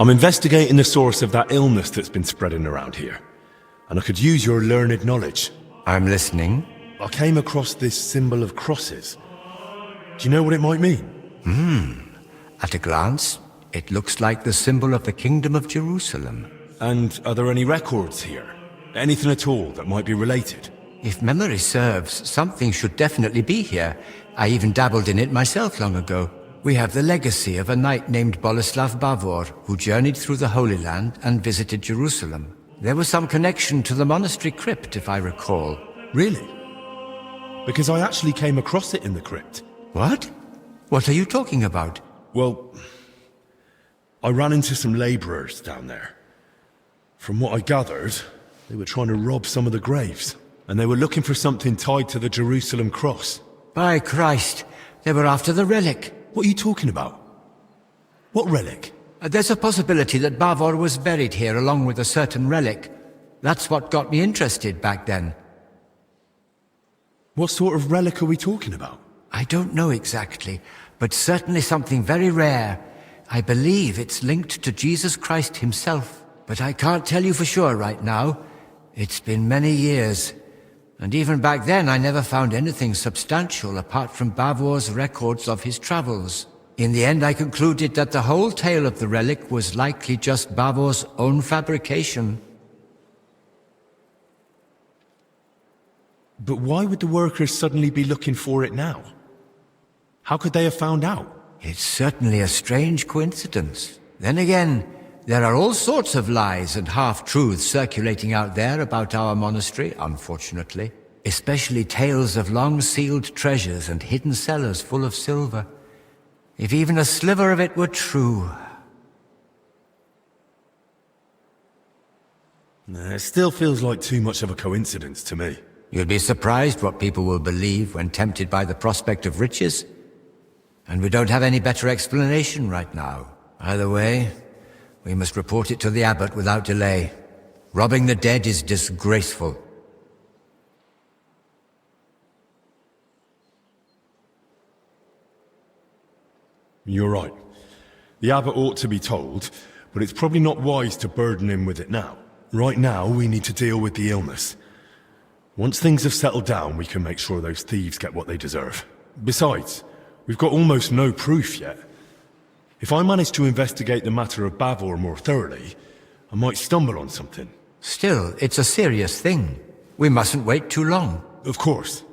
I'm investigating the source of that illness that's been spreading around here, and I could use your learned knowledge. I'm listening. I came across this symbol of crosses. Do you know what it might mean? At a glance, it looks like the symbol of the Kingdom of Jerusalem. And are there any records here? Anything at all that might be related? If memory serves, something should definitely be here. I even dabbled in it myself long ago. We have the legacy of a knight named Boleslav Bavor, who journeyed through the Holy Land and visited Jerusalem. There was some connection to the monastery crypt, if I recall. Really? Because I actually came across it in the crypt. What? What are you talking about? Well, I ran into some labourers down there. From what I gathered, they were trying to rob some of the graves, and they were looking for something tied to the Jerusalem cross. By Christ, they were after the relic. What are you talking about? What relic? There's a possibility that Bavor was buried here along with a certain relic. That's what got me interested back then. What sort of relic are we talking about? I don't know exactly, but certainly something very rare. I believe it's linked to Jesus Christ himself, but I can't tell you for sure right now. It's been many years, and even back then I never found anything substantial apart from Bavor's records of his travels. In the end, I concluded that the whole tale of the relic was likely just Bavor's own fabrication. But why would the workers suddenly be looking for it now? How could they have found out? It's certainly a strange coincidence. Then again, there are all sorts of lies and half-truths circulating out there about our monastery, unfortunately. Especially tales of long-sealed treasures and hidden cellars full of silver. If even a sliver of it were true. It still feels like too much of a coincidence to me. You'll be surprised what people will believe when tempted by the prospect of riches. And we don't have any better explanation right now. Either way, we must report it to the abbot without delay. Robbing the dead is disgraceful. You're right. The abbot ought to be told, but it's probably not wise to burden him with it now. Right now, we need to deal with the illness. Once things have settled down, we can make sure those thieves get what they deserve. Besides, we've got almost no proof yet. If I manage to investigate the matter of Bavor more thoroughly, I might stumble on something. Still, it's a serious thing. We mustn't wait too long. Of course.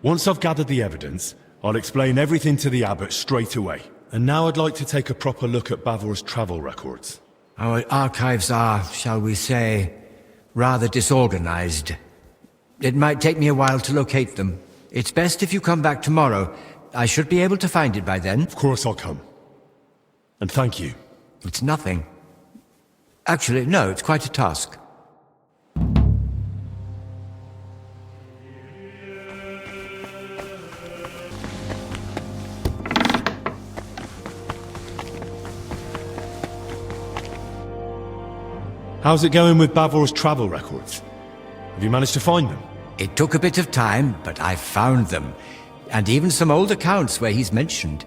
Once I've gathered the evidence, I'll explain everything to the abbot straight away. And now I'd like to take a proper look at Bavor's travel records. Our archives are, shall we say, rather disorganized. It might take me a while to locate them. It's best if you come back tomorrow. I should be able to find it by then. Of course I'll come. And thank you. It's nothing. Actually, no, it's quite a task. How's it going with Bavor's travel records? Have you managed to find them? It took a bit of time, but I found them. And even some old accounts where he's mentioned.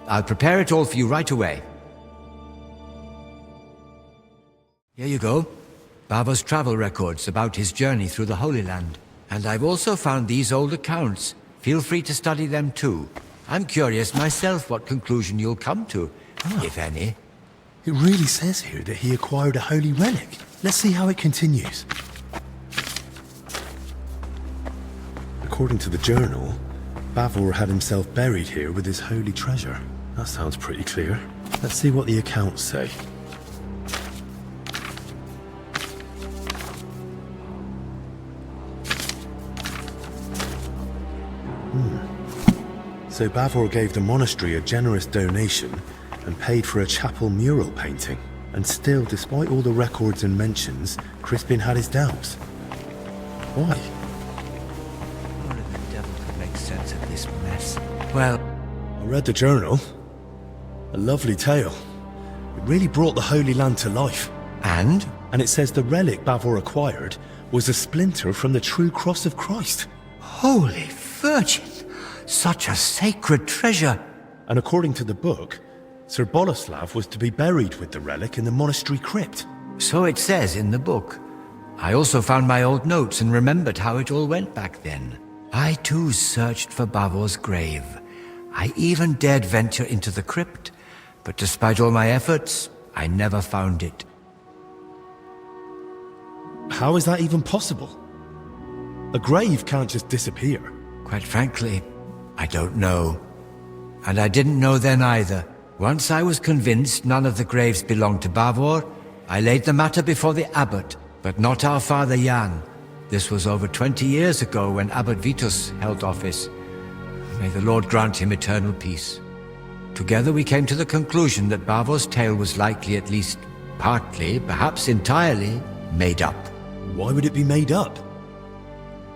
I'll prepare it all for you right away. Here you go. Bavor's travel records about his journey through the Holy Land. And I've also found these old accounts. Feel free to study them too. I'm curious myself what conclusion you'll come to, if any. It really says here that he acquired a holy relic. Let's see how it continues. According to the journal, Bavor had himself buried here with his holy treasure. That sounds pretty clear. Let's see what the accounts say. So Bavor gave the monastery a generous donation and paid for a chapel mural painting. And still, despite all the records and mentions, Crispin had his doubts. Why? Only the devil could make sense of this mess. Well, I read the journal. A lovely tale. It really brought the Holy Land to life. and? And it says the relic Bavor acquired was a splinter from the true cross of Christ. Holy Virgin! Such a sacred treasure! And according to the book, Sir Boleslav was to be buried with the relic in the monastery crypt. So it says in the book. I also found my old notes and remembered how it all went back then. I too searched for Bavor's grave. I even dared venture into the crypt, but despite all my efforts, I never found it. How is that even possible? A grave can't just disappear. Quite frankly, I don't know. And I didn't know then either. Once I was convinced none of the graves belonged to Bavor, I laid the matter before the abbot, but not our father Jan. This was over 20 years ago when Abbot Vitus held office. May the Lord grant him eternal peace. Together we came to the conclusion that Bavor's tale was likely at least partly, perhaps entirely, made up. Why would it be made up?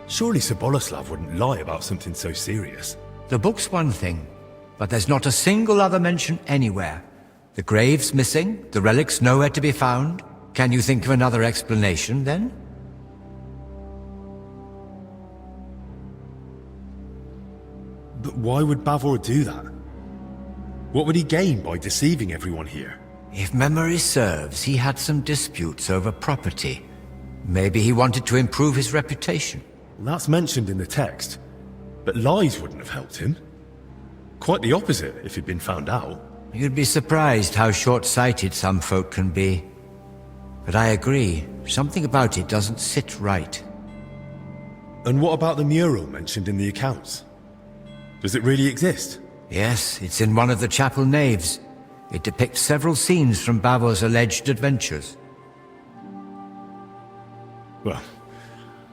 Surely Sir Boleslav wouldn't lie about something so serious. The book's one thing, but there's not a single other mention anywhere. The grave's missing, the relic's nowhere to be found. Can you think of another explanation, then? But why would Bavor do that? What would he gain by deceiving everyone here? If memory serves, he had some disputes over property. Maybe he wanted to improve his reputation. That's mentioned in the text, but lies wouldn't have helped him. Quite the opposite if he'd been found out. You'd be surprised how short-sighted some folk can be. But I agree, something about it doesn't sit right. And what about the mural mentioned in the accounts? Does it really exist? Yes, it's in one of the chapel naves. It depicts several scenes from Bavor's alleged adventures. Well,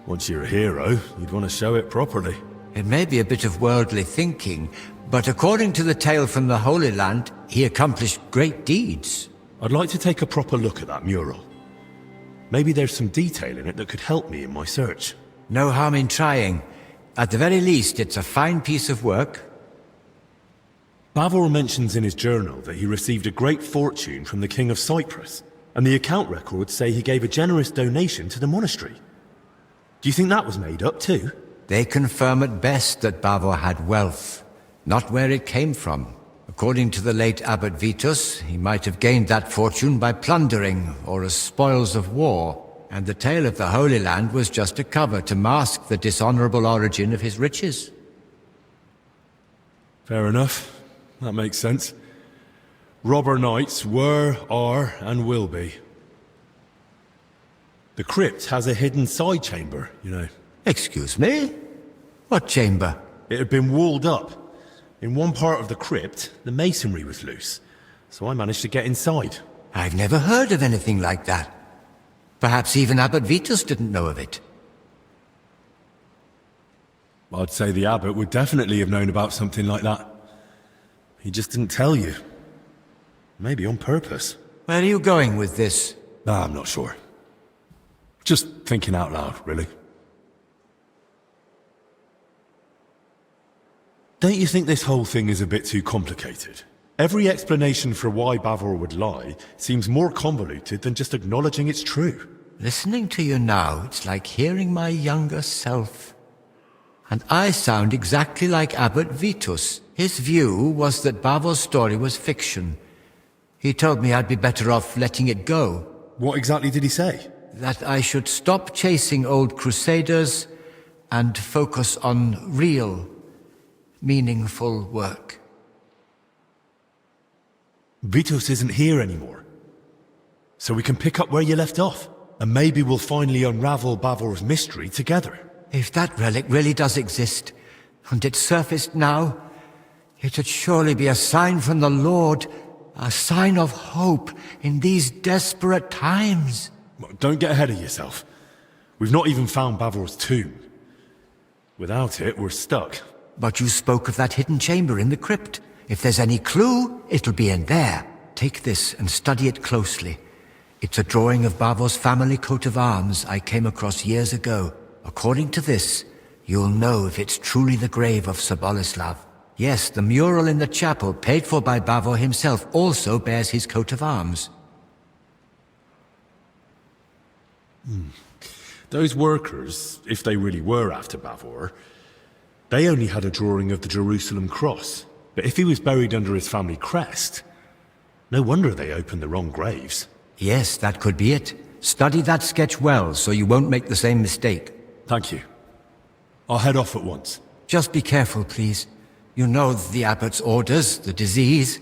once you're a hero, you'd want to show it properly. It may be a bit of worldly thinking, but according to the tale from the Holy Land, he accomplished great deeds. I'd like to take a proper look at that mural. Maybe there's some detail in it that could help me in my search. No harm in trying. At the very least, it's a fine piece of work. Bavor mentions in his journal that he received a great fortune from the King of Cyprus, and the account records say he gave a generous donation to the monastery. Do you think that was made up too? They confirm at best that Bavor had wealth, not where it came from. According to the late Abbot Vitus, he might have gained that fortune by plundering or as spoils of war, and the tale of the Holy Land was just a cover to mask the dishonorable origin of his riches. Fair enough. That makes sense. Robber knights were, are, and will be. The crypt has a hidden side chamber, you know. Excuse me? What chamber? It had been walled up. In one part of the crypt, the masonry was loose, so I managed to get inside. I've never heard of anything like that. Perhaps even Abbot Vitus didn't know of it. I'd say the abbot would definitely have known about something like that. He just didn't tell you. Maybe on purpose. Where are you going with this? I'm not sure. Just thinking out loud, really. Don't you think this whole thing is a bit too complicated? Every explanation for why Bavor would lie seems more convoluted than just acknowledging it's true. Listening to you now, it's like hearing my younger self. And I sound exactly like Abbot Vitus. His view was that Bavor's story was fiction. He told me I'd be better off letting it go. What exactly did he say? That I should stop chasing old crusaders and focus on real, meaningful work. Vitus isn't here anymore. So we can pick up where you left off. And maybe we'll finally unravel Bavor's mystery together. If that relic really does exist, and it surfaced now, it'd surely be a sign from the Lord, a sign of hope in these desperate times. Don't get ahead of yourself. We've not even found Bavor's tomb. Without it, we're stuck. But you spoke of that hidden chamber in the crypt. If there's any clue, it'll be in there. Take this and study it closely. It's a drawing of Bavor's family coat of arms I came across years ago. According to this, you'll know if it's truly the grave of Sir Boleslav. Yes, the mural in the chapel, paid for by Bavor himself, also bears his coat of arms. Those workers, if they really were after Bavor, they only had a drawing of the Jerusalem cross. But if he was buried under his family crest, No wonder they opened the wrong graves. Yes, that could be it. Study that sketch well, so you won't make the same mistake. Thank you. I'll head off at once. Just be careful, please. You know the abbot's orders, the disease,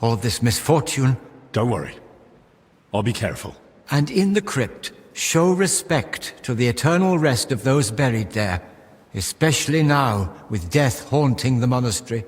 all this misfortune. Don't worry. I'll be careful. And in the crypt, show respect to the eternal rest of those buried there, especially now, with death haunting the monastery.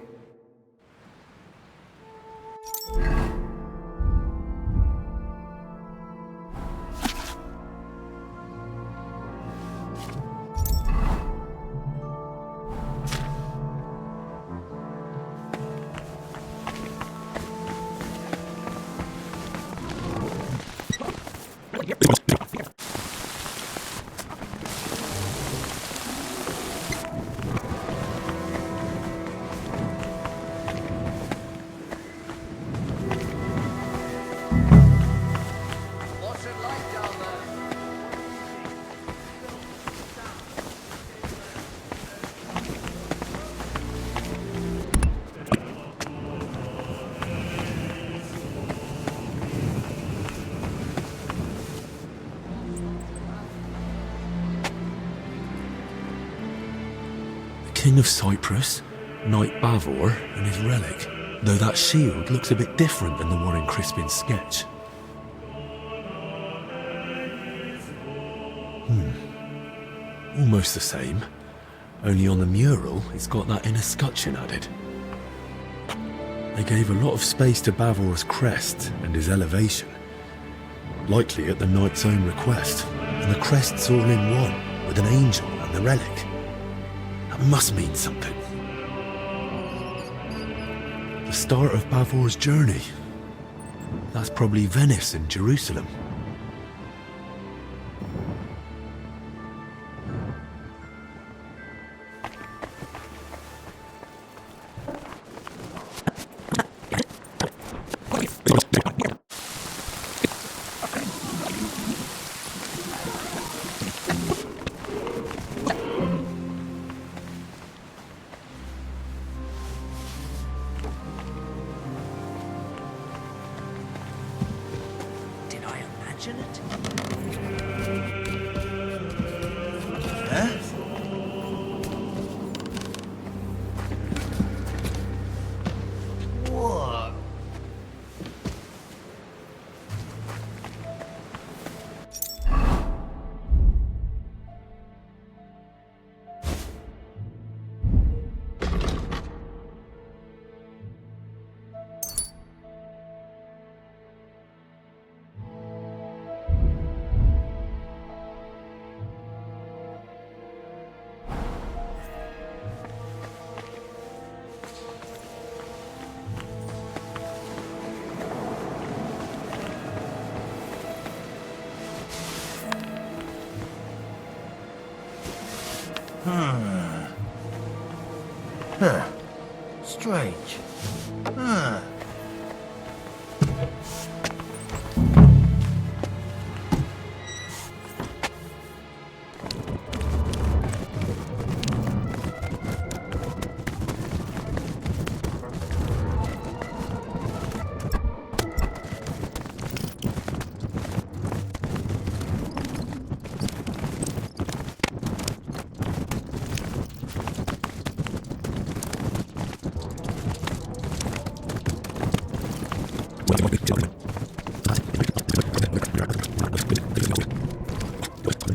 King of Cyprus, Knight Bavor, and his relic. Though that shield looks a bit different than the one in Crispin's sketch. Almost the same. Only on the mural, it's got that inner scutcheon added. They gave a lot of space to Bavor's crest and his elevation. Likely at the knight's own request. And the crest's all in one, with an angel and the relic. That must mean something. The start of Bavor's journey. That's probably Venice and Jerusalem. Strange.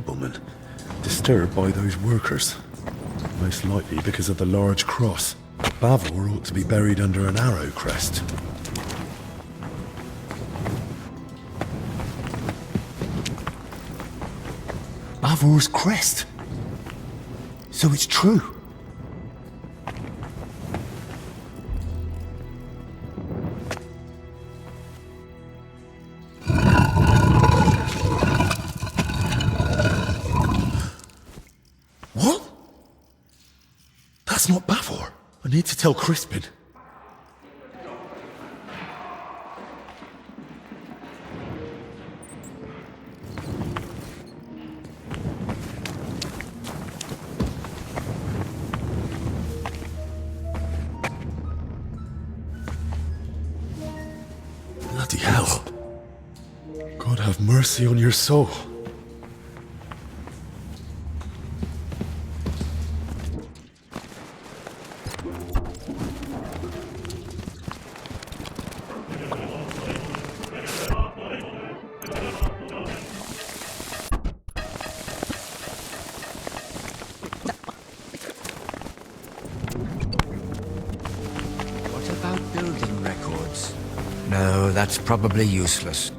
Woman, disturbed by those workers. Most likely because of the large cross. Bavor ought to be buried under an arrow crest. Bavor's crest! So it's true. What? That's not Bavor. I need to tell Crispin. Bloody hell. God have mercy on your soul. What about building records? No, that's probably useless.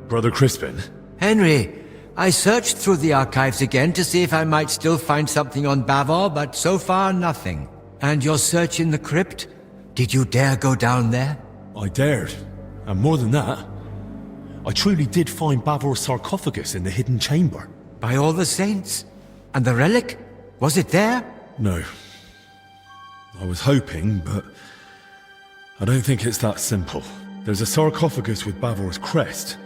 Brother Crispin? Henry, I searched through the archives again to see if I might still find something on Bavor, but so far nothing. And your search in the crypt? Did you dare go down there? I dared. And more than that, I truly did find Bavor's sarcophagus in the hidden chamber. By all the saints? And the relic? Was it there? No. I was hoping, but I don't think it's that simple. There's a sarcophagus with Bavor's crest,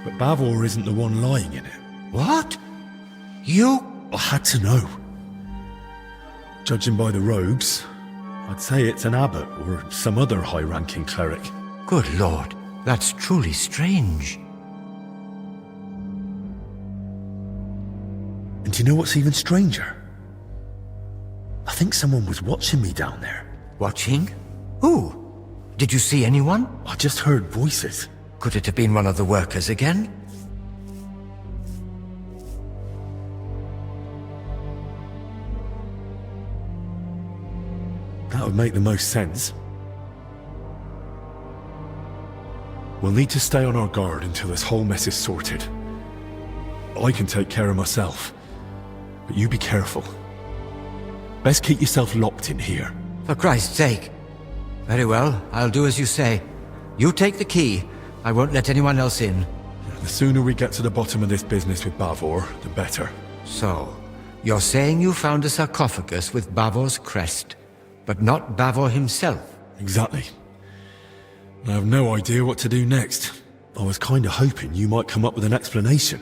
but Bavor isn't the one lying in it. What? You? I had to know. Judging by the robes, I'd say it's an abbot or some other high-ranking cleric. Good Lord, that's truly strange. And do you know what's even stranger? I think someone was watching me down there. Watching? Who? Did you see anyone? I just heard voices. Could it have been one of the workers again? That would make the most sense. We'll need to stay on our guard until this whole mess is sorted. I can take care of myself, but you be careful. Best keep yourself locked in here. For Christ's sake. Very well, I'll do as you say. You take the key. I won't let anyone else in. The sooner we get to the bottom of this business with Bavor, the better. So, you're saying you found a sarcophagus with Bavor's crest, but not Bavor himself? Exactly. I have no idea what to do next. I was kinda hoping you might come up with an explanation.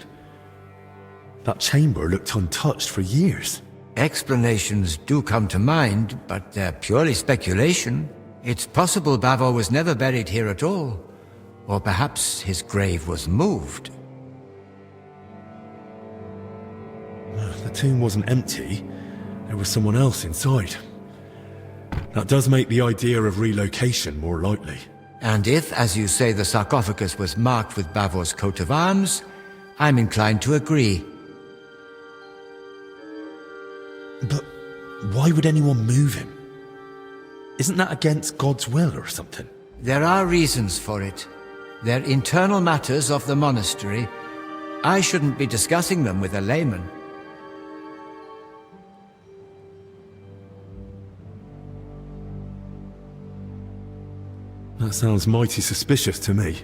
That chamber looked untouched for years. Explanations do come to mind, but they're purely speculation. It's possible Bavor was never buried here at all. Or perhaps his grave was moved. The tomb wasn't empty. There was someone else inside. That does make the idea of relocation more likely. And if, as you say, the sarcophagus was marked with Bavor's coat of arms, I'm inclined to agree. But why would anyone move him? Isn't that against God's will or something? There are reasons for it. They're internal matters of the monastery. I shouldn't be discussing them with a layman. That sounds mighty suspicious to me.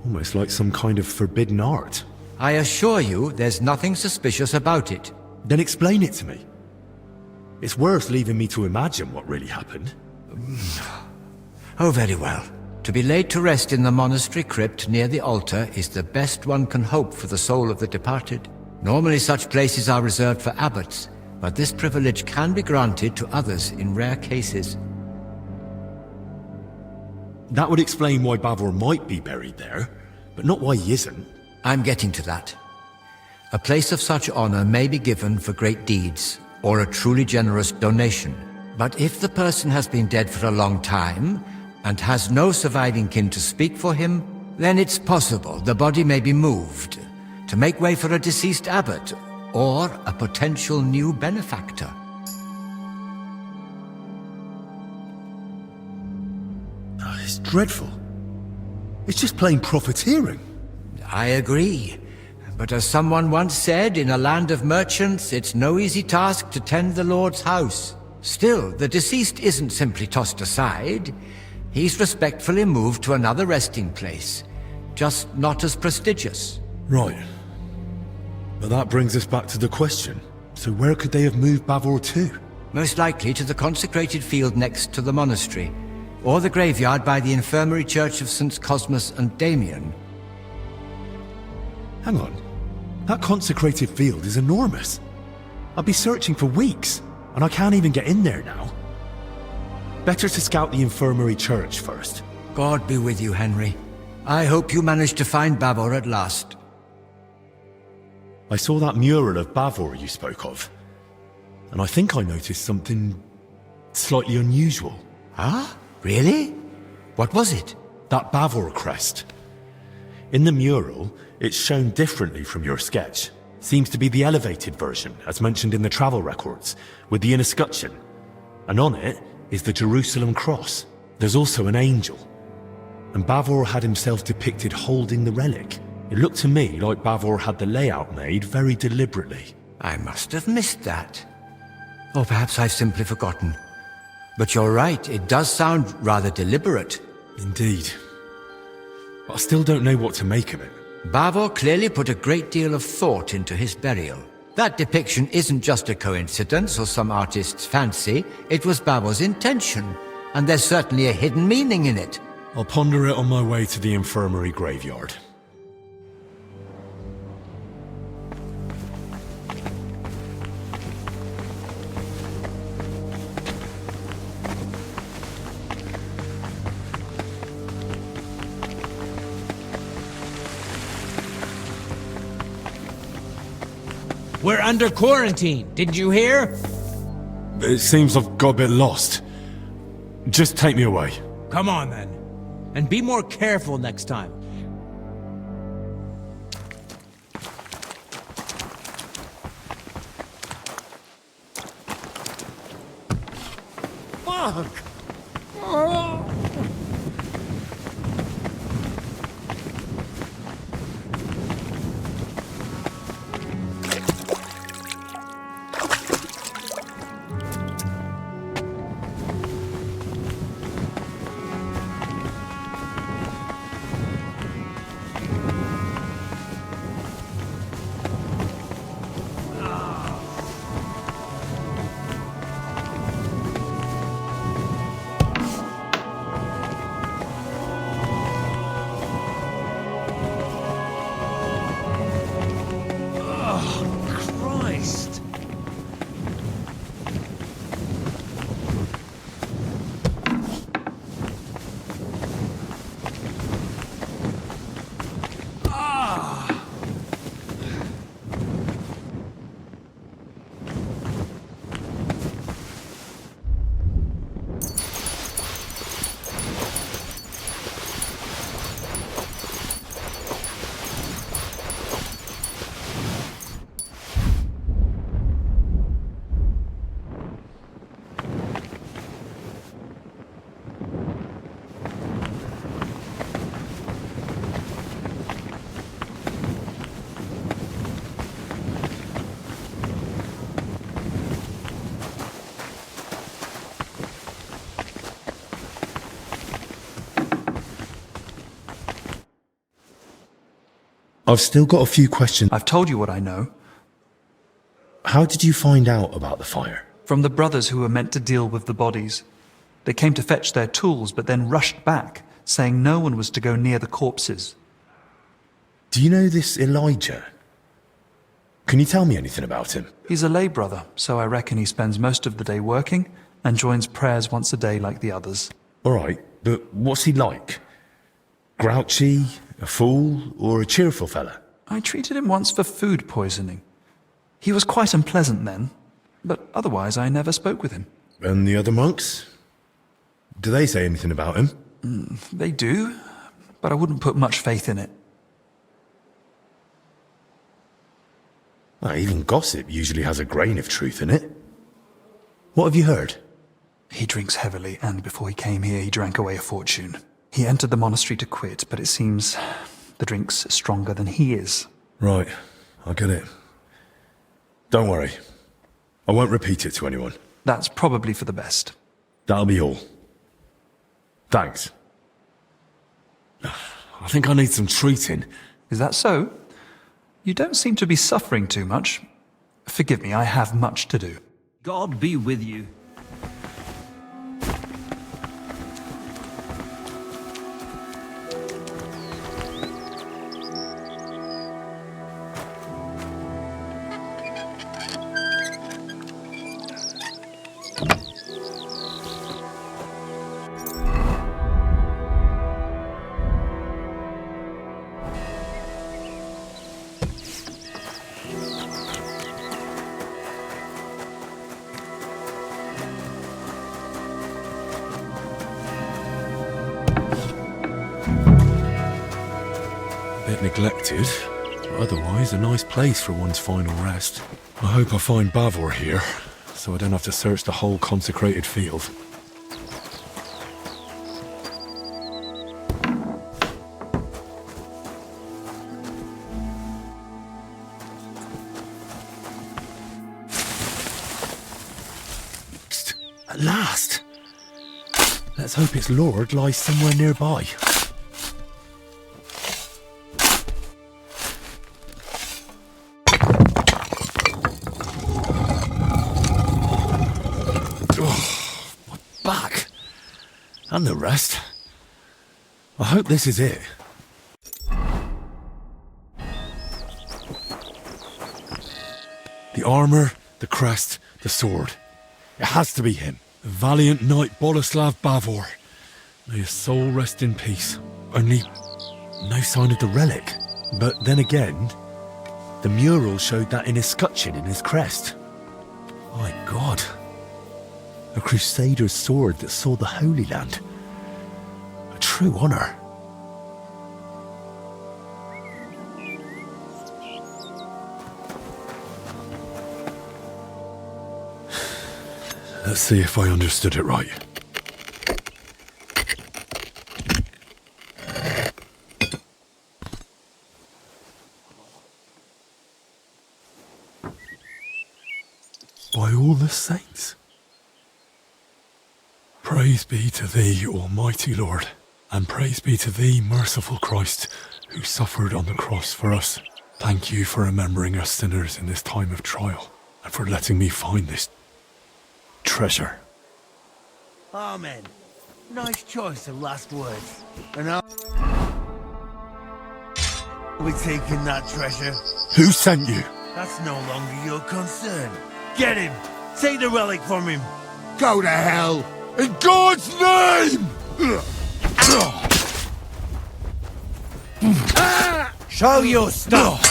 Almost like some kind of forbidden art. I assure you, there's nothing suspicious about it. Then explain it to me. It's worth leaving me to imagine what really happened. Oh, very well. To be laid to rest in the monastery crypt near the altar is the best one can hope for the soul of the departed. Normally such places are reserved for abbots, but this privilege can be granted to others in rare cases. That would explain why Bavor might be buried there, but not why he isn't. I'm getting to that. A place of such honor may be given for great deeds, or a truly generous donation. But if the person has been dead for a long time, and has no surviving kin to speak for him, then it's possible the body may be moved to make way for a deceased abbot, or a potential new benefactor. It's dreadful. It's just plain profiteering. I agree. But as someone once said, in a land of merchants, it's no easy task to tend the Lord's house. Still, the deceased isn't simply tossed aside. He's respectfully moved to another resting place, just not as prestigious. Right. But that brings us back to the question. So where could they have moved Bavor to? Most likely to the consecrated field next to the monastery, or the graveyard by the infirmary church of St. Cosmas and Damian. Hang on. That consecrated field is enormous. I'd be searching for weeks, and I can't even get in there now. Better to scout the infirmary church first. God be with you, Henry. I hope you managed to find Bavor at last. I saw that mural of Bavor you spoke of, and I think I noticed something slightly unusual. Ah, really? What was it? That Bavor crest. In the mural, it's shown differently from your sketch. Seems to be the elevated version, as mentioned in the travel records, with the inner scutcheon. And on it is the Jerusalem cross. There's also an angel. And Bavor had himself depicted holding the relic. It looked to me like Bavor had the layout made very deliberately. I must have missed that. Or perhaps I've simply forgotten. But you're right, it does sound rather deliberate. Indeed. But I still don't know what to make of it. Bavor clearly put a great deal of thought into his burial. That depiction isn't just a coincidence or some artist's fancy. It was Bavor's intention, and there's certainly a hidden meaning in it. I'll ponder it on my way to the infirmary graveyard. We're under quarantine, didn't you hear? It seems I've got a bit lost. Just take me away. Come on then. And be more careful next time. Fuck! Christ! I've still got a few questions. I've told you what I know. How did you find out about the fire? From the brothers who were meant to deal with the bodies. They came to fetch their tools, but then rushed back, saying no one was to go near the corpses. Do you know this Elijah? Can you tell me anything about him? He's a lay brother, so I reckon he spends most of the day working and joins prayers once a day like the others. All right, but what's he like? Grouchy, a fool, or a cheerful fella? I treated him once for food poisoning. He was quite unpleasant then, but otherwise I never spoke with him. And the other monks? Do they say anything about him? They do, but I wouldn't put much faith in it. Well, even gossip usually has a grain of truth in it. What have you heard? He drinks heavily, and before he came here he drank away a fortune. He entered the monastery to quit, but it seems the drink's stronger than he is. Right, I get it. Don't worry. I won't repeat it to anyone. That's probably for the best. That'll be all. Thanks. I think I need some treating. Is that so? You don't seem to be suffering too much. Forgive me, I have much to do. God be with you. Bit neglected, but otherwise a nice place for one's final rest. I hope I find Bavor here, so I don't have to search the whole consecrated field. At last! Let's hope its lord lies somewhere nearby. My back! And the rest. I hope this is it. The armor, the crest, the sword. It has to be him. The valiant knight Boleslav Bavor. May his soul rest in peace. Only no sign of the relic. But then again, the mural showed that in his scutcheon in his crest. My God. A crusader's sword that saw the Holy Land. A true honor. Let's see if I understood it right. By all the saints. Praise be to thee, Almighty Lord, and praise be to thee, merciful Christ, who suffered on the cross for us. Thank you for remembering us sinners in this time of trial, and for letting me find this treasure. Amen. Nice choice of last words. And I'll be taking that treasure. Who sent you? That's no longer your concern. Get him! Take the relic from him! Go to hell! In God's name! Show your stuff!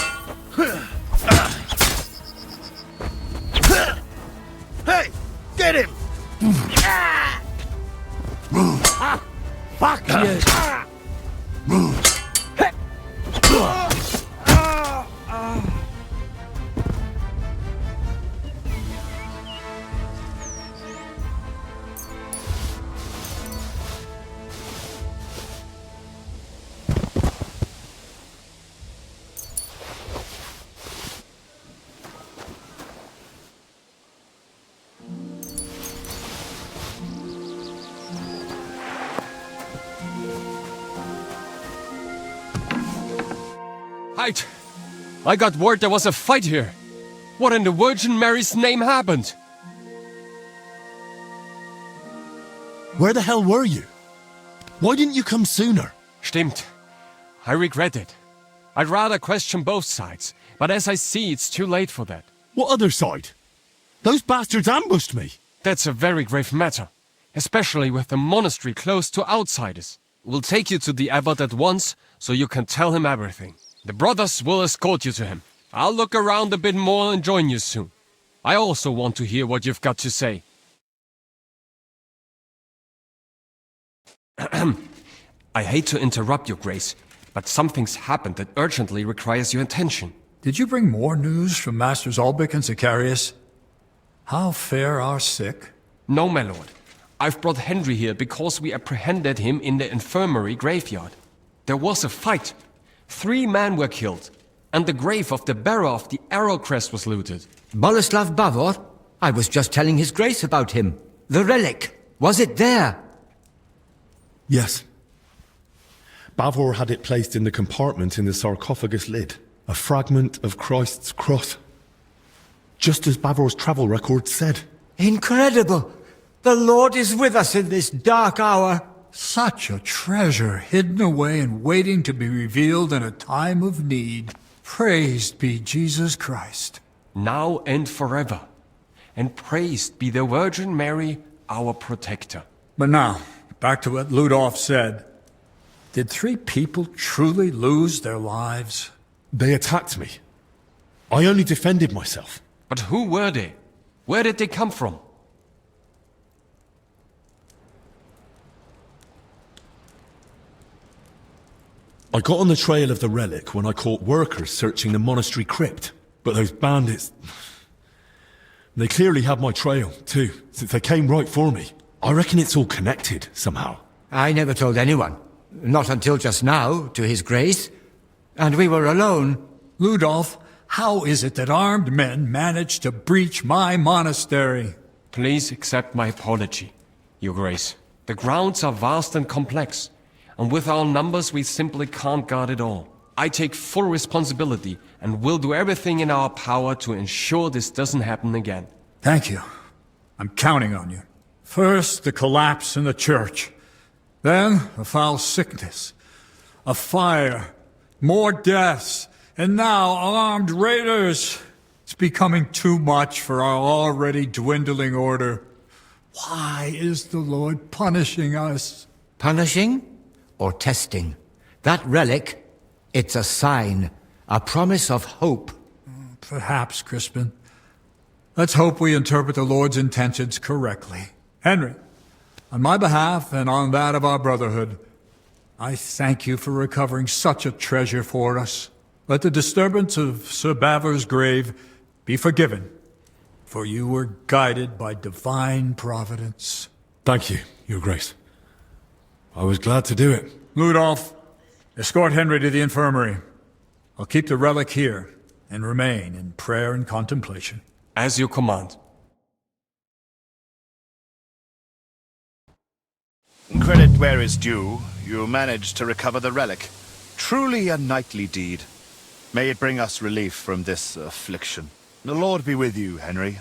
Hey! Get him! Fuck you! Right. I got word there was a fight here. What in the Virgin Mary's name happened? Where the hell were you? Why didn't you come sooner? Stimmt. I regret it. I'd rather question both sides, but as I see, it's too late for that. What other side? Those bastards ambushed me. That's a very grave matter, especially with the monastery closed to outsiders. We'll take you to the abbot at once, so you can tell him everything. The brothers will escort you to him. I'll look around a bit more and join you soon. I also want to hear what you've got to say. I hate to interrupt your grace, but something's happened that urgently requires your attention. Did you bring more news from Masters Albic and Zacharias? How fare our sick? No, my lord. I've brought Henry here because we apprehended him in the infirmary graveyard. There was a fight. 3 men were killed, and the grave of the bearer of the arrow crest was looted. Boleslav Bavor? I was just telling his grace about him. The relic. Was it there? Yes. Bavor had it placed in the compartment in the sarcophagus lid. A fragment of Christ's cross. Just as Bavor's travel record said. Incredible! The Lord is with us in this dark hour. Such a treasure hidden away and waiting to be revealed in a time of need. Praised be Jesus Christ. Now and forever. And praised be the Virgin Mary, our protector. But now, back to what Ludolf said. Did 3 people truly lose their lives? They attacked me. I only defended myself. But who were they? Where did they come from? I got on the trail of the relic when I caught workers searching the monastery crypt. But those bandits... They clearly had my trail, too, since they came right for me. I reckon it's all connected, somehow. I never told anyone. Not until just now, to his grace. And we were alone. Ludolf, how is it that armed men managed to breach my monastery? Please accept my apology, Your Grace. The grounds are vast and complex, and with our numbers we simply can't guard it all. I take full responsibility and will do everything in our power to ensure this doesn't happen again. Thank you. I'm counting on you. First, the collapse in the church. Then, a foul sickness. A fire. More deaths. And now, armed raiders. It's becoming too much for our already dwindling order. Why is the Lord punishing us? Punishing or testing? That relic, it's a sign, a promise of hope. Perhaps, Crispin. Let's hope we interpret the Lord's intentions correctly. Henry, on my behalf and on that of our brotherhood, I thank you for recovering such a treasure for us. Let the disturbance of Sir Baver's grave be forgiven, for you were guided by divine providence. Thank you, Your Grace. I was glad to do it. Ludolf, escort Henry to the infirmary. I'll keep the relic here and remain in prayer and contemplation. As you command. Credit where is due, you managed to recover the relic. Truly a knightly deed. May it bring us relief from this affliction. The Lord be with you, Henry.